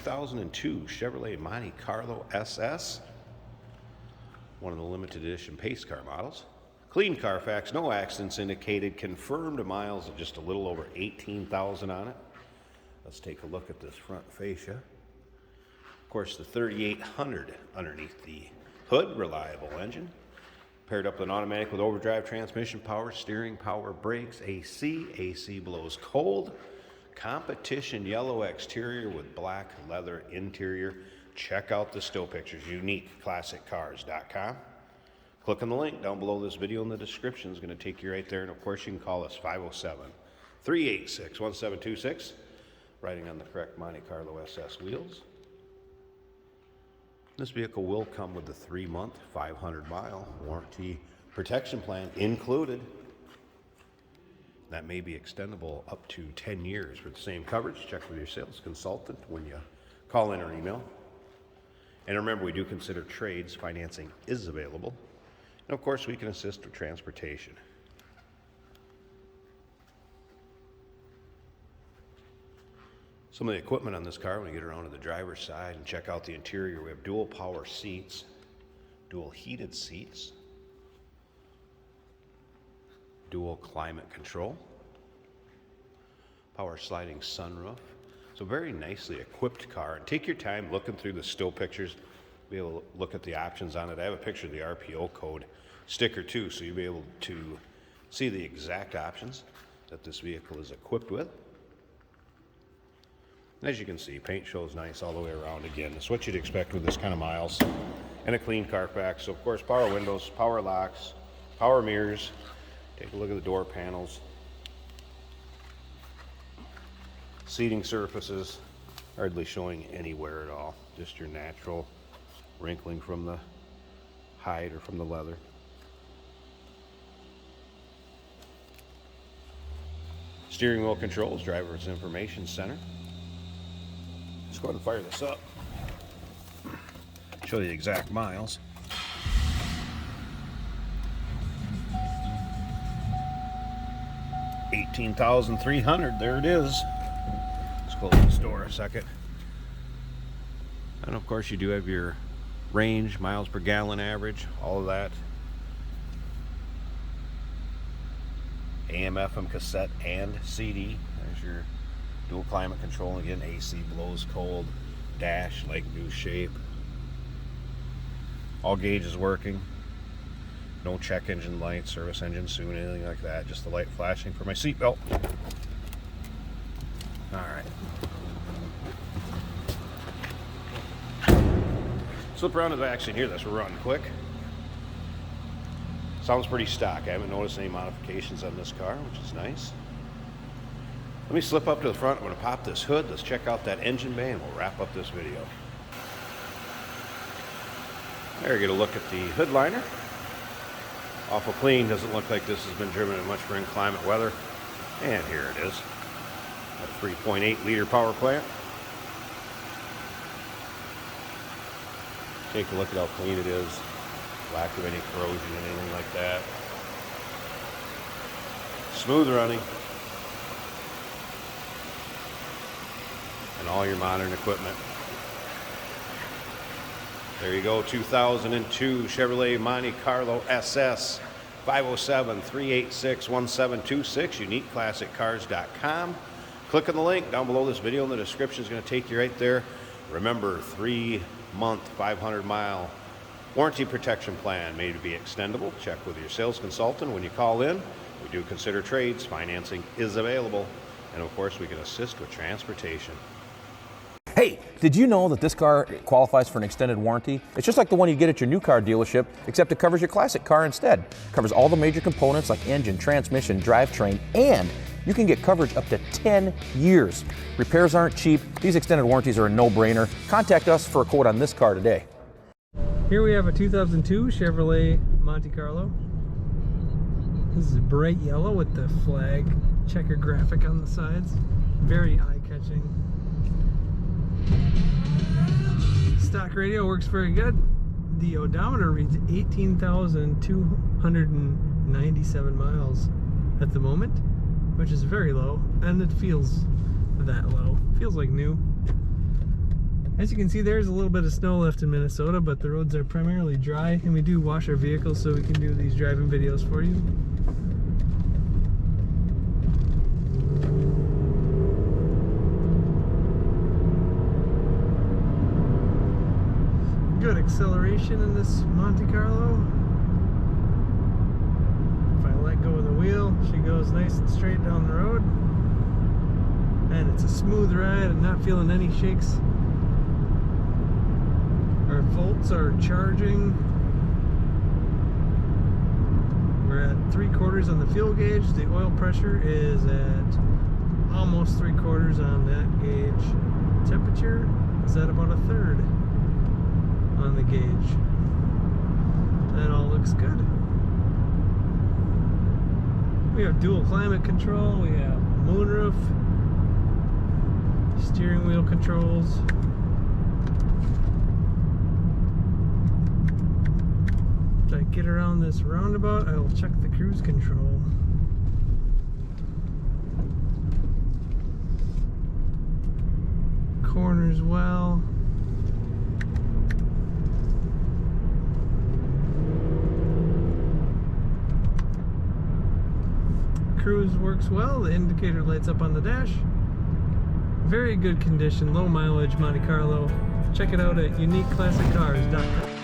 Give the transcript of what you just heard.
2002 Chevrolet Monte Carlo SS, one of the limited edition pace car models. Clean Carfax, no accidents indicated, confirmed miles of just a little over 18,000 on it. Let's take a look at this front fascia. Of course, the 3800 underneath the hood, reliable engine. Paired up with an automatic with overdrive transmission, power steering, power brakes, AC blows cold. Competition yellow exterior with black leather interior. Check out the still pictures, uniqueclassiccars.com. Click on the link down below this video in the description. It's going to take you right there. And of course, you can call us 507-386-1726, riding on the correct Monte Carlo SS wheels. This vehicle will come with the 3-month, 500-mile warranty protection plan included. That may be extendable up to 10 years for the same coverage. Check with your sales consultant when you call in or email. And remember, we do consider trades. Financing is available. And of course, we can assist with transportation. Some of the equipment on this car, when you get around to the driver's side and check out the interior, we have dual power seats, dual heated seats, dual climate control, power sliding sunroof. So very nicely equipped car. And take your time looking through the still pictures, be able to look at the options on it. I have a picture of the RPO code sticker too, so you'll be able to see the exact options that this vehicle is equipped with. As you can see, paint shows nice all the way around. Again, it's what you'd expect with this kind of miles. And a clean Carfax. So of course, power windows, power locks, power mirrors. Take a look at the door panels. Seating surfaces, hardly showing any wear at all. Just your natural wrinkling from the hide or from the leather. Steering wheel controls, driver's information center. Let's go ahead and fire this up. Show you the exact miles. $18,300. There it is. Let's close this door a second. And of course, you do have your range, miles per gallon average, all of that. AM, FM, cassette, and CD. There's your dual climate control. Again, AC blows cold. Dash like new shape. All gauges working. No check engine light, service engine soon, anything like that. Just the light flashing for my seatbelt. Alright. Slip around to the action here. This will run quick. Sounds pretty stock. I haven't noticed any modifications on this car, which is nice. Let me slip up to the front. I'm going to pop this hood. Let's check out that engine bay and we'll wrap up this video. There, get a look at the hood liner. Awful clean. Doesn't look like this has been driven in much for inclement weather. And here it is. A 3.8 liter power plant. Take a look at how clean it is. Lack of any corrosion or anything like that. Smooth running. And all your modern equipment. There you go, 2002 Chevrolet Monte Carlo SS, 507-386-1726, uniqueclassiccars.com. Click on the link down below this video in the description. Is going to take you right there. Remember, 3-month, 500-mile warranty protection plan, may be extendable. Check with your sales consultant when you call in. We do consider trades. Financing is available. And of course, we can assist with transportation. Hey, did you know that this car qualifies for an extended warranty? It's just like the one you get at your new car dealership, except it covers your classic car instead. It covers all the major components like engine, transmission, drivetrain, and you can get coverage up to 10 years. Repairs aren't cheap. These extended warranties are a no-brainer. Contact us for a quote on this car today. Here we have a 2002 Chevrolet Monte Carlo. This is bright yellow with the flag checker graphic on the sides. Very eye-catching. Stock radio works very good. The odometer reads 18,297 miles at the moment, which is which is very low, and it feels that low. Feels like new. As you can see, there's a little bit of snow left in Minnesota, but the roads are primarily dry, and we do wash our vehicles so we can do these driving videos for you. Good acceleration in this Monte Carlo. If I let go of the wheel, she goes nice and straight down the road. And it's a smooth ride. I'm not feeling any shakes. Our volts are charging. We're at 3/4 on the fuel gauge. The oil pressure is at almost 3/4 on that gauge. Temperature is at about 1/3 on the gauge. That all looks good. We have dual climate control. We have moonroof, steering wheel controls. If I get around this roundabout, I will check the cruise control. Corners well. Cruise works well. The indicator lights up on the dash. Very good condition, low mileage Monte Carlo. Check it out at uniqueclassiccars.com.